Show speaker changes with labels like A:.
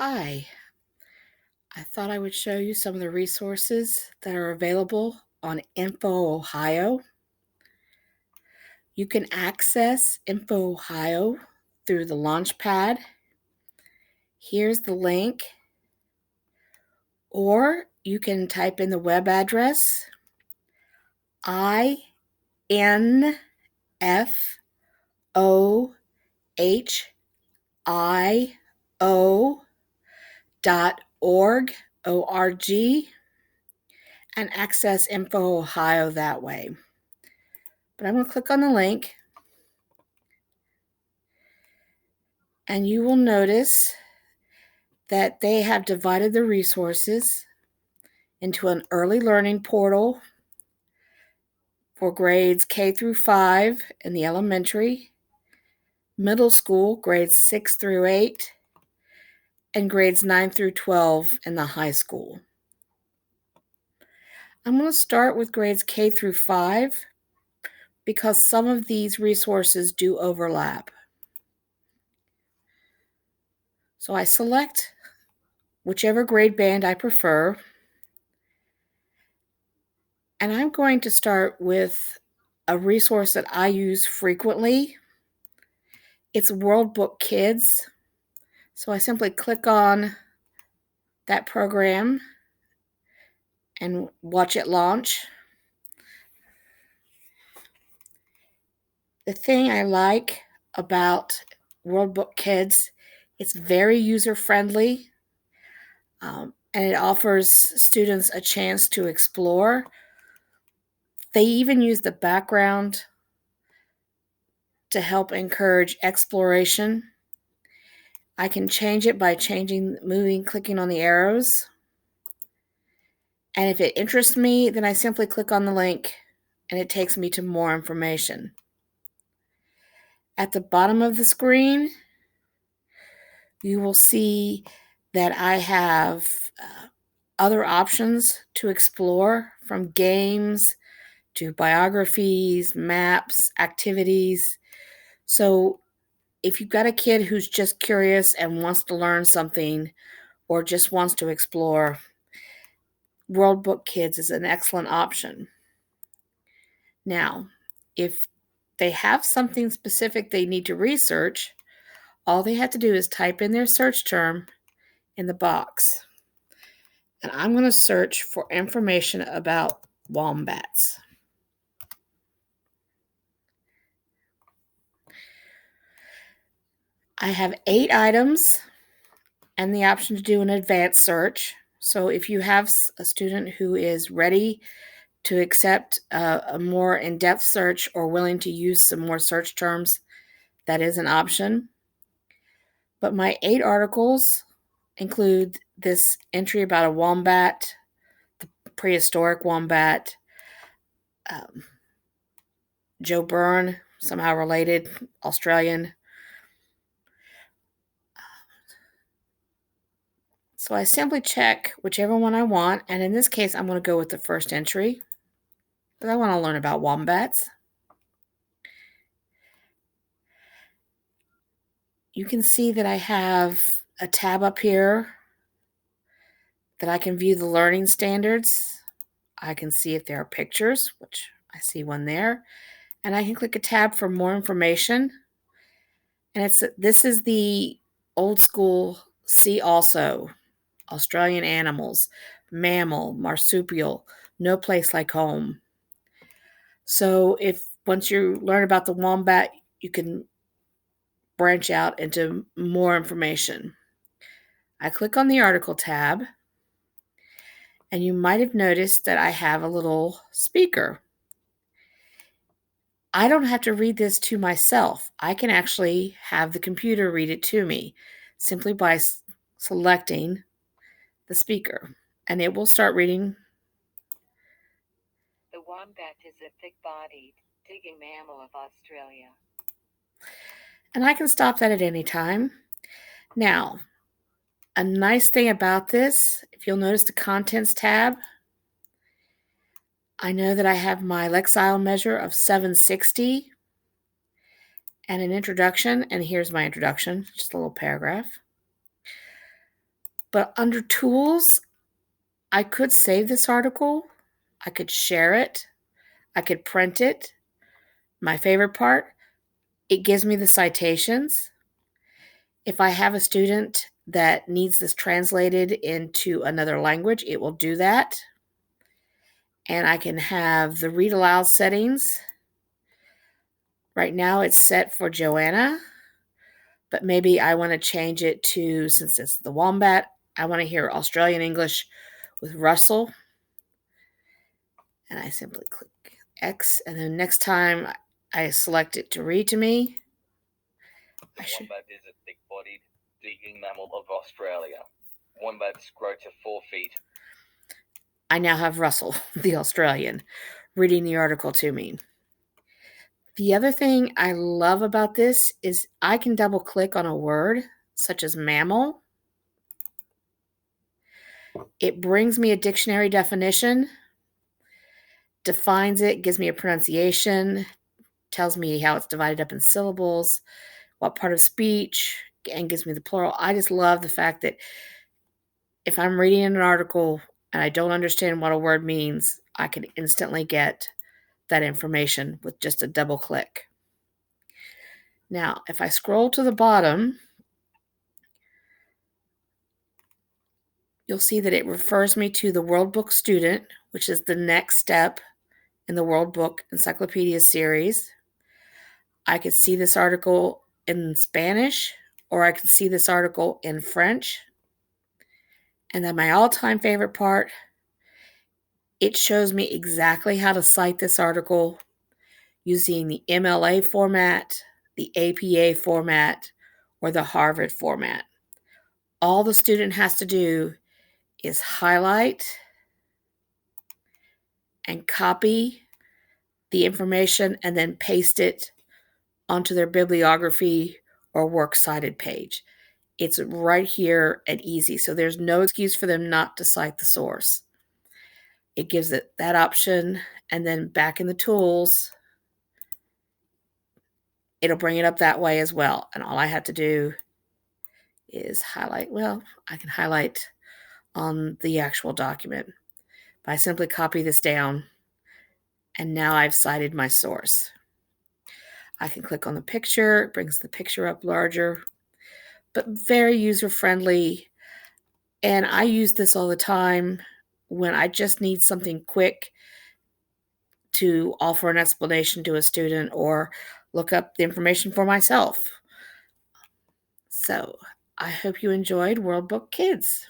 A: Hi, I thought I would show you some of the resources that are available on Info Ohio. You can access Info Ohio through the Launchpad. Here's the link, or you can type in the web address infohio.org, O-R-G, and access Info Ohio that way. But I'm going to click on the link, and you will notice that they have divided the resources into an early learning portal for grades K through 5 in the elementary, middle school, grades 6 through 8, and grades 9 through 12 in the high school. I'm going to start with grades K through 5 because some of these resources do overlap. So I select whichever grade band I prefer, and I'm going to start with a resource that I use frequently. It's World Book Kids. So I simply click on that program and watch it launch. The thing I like about World Book Kids, it's very user-friendly, and it offers students a chance to explore. They even use the background to help encourage exploration. I can change it by clicking on the arrows. And if it interests me, then I simply click on the link and it takes me to more information. At the bottom of the screen, you will see that I have other options to explore, from games to biographies, maps, activities. So if you've got a kid who's just curious and wants to learn something or just wants to explore, World Book Kids is an excellent option. Now, if they have something specific they need to research, all they have to do is type in their search term in the box. And I'm going to search for information about wombats. I have 8 items and the option to do an advanced search. So if you have a student who is ready to accept a more in-depth search or willing to use some more search terms, that is an option. But my 8 articles include this entry about a wombat, the prehistoric wombat, Joe Byrne, somehow related, Australian. So I simply check whichever one I want, and in this case, I'm going to go with the first entry because I want to learn about wombats. You can see that I have a tab up here that I can view the learning standards. I can see if there are pictures, which I see one there, and I can click a tab for more information. And this is the old school see also, Australian animals, mammal, marsupial, no place like home. So if once you learn about the wombat, you can branch out into more information. I click on the article tab, and you might have noticed that I have a little speaker. I don't have to read this to myself. I can actually have the computer read it to me simply by selecting the speaker, and it will start reading.
B: The wombat is a thick-bodied, digging mammal of Australia.
A: And I can stop that at any time. Now, a nice thing about this, if you'll notice the contents tab, I know that I have my Lexile measure of 760 and an introduction, and here's my introduction, just a little paragraph. But under tools, I could save this article, I could share it, I could print it. My favorite part, it gives me the citations. If I have a student that needs this translated into another language, it will do that. And I can have the read aloud settings. Right now it's set for Joanna, but maybe I want to change it to, since it's the Wombat, I want to hear Australian English with Russell. And I simply click X, and then next time I select it to read to me.
C: The wombat is a thick-bodied, digging mammal of Australia. Wombats grow to 4 feet.
A: I now have Russell, the Australian, reading the article to me. The other thing I love about this is I can double click on a word such as mammal. It brings me a dictionary definition, defines it, gives me a pronunciation, tells me how it's divided up in syllables, what part of speech, and gives me the plural. I just love the fact that if I'm reading an article and I don't understand what a word means, I can instantly get that information with just a double click. Now, if I scroll to the bottom, you'll see that it refers me to the World Book Student, which is the next step in the World Book Encyclopedia series. I could see this article in Spanish, or I could see this article in French. And then my all-time favorite part, it shows me exactly how to cite this article using the MLA format, the APA format, or the Harvard format. All the student has to do is highlight and copy the information and then paste it onto their bibliography or works cited page. It's right here and easy, so there's no excuse for them not to cite the source. It gives it that option, and then back in the tools, it'll bring it up that way as well. And all I have to do is highlight. Well, I can highlight on the actual document. But I simply copy this down, and now I've cited my source. I can click on the picture, it brings the picture up larger, but very user-friendly. And I use this all the time when I just need something quick to offer an explanation to a student or look up the information for myself. So I hope you enjoyed World Book Kids.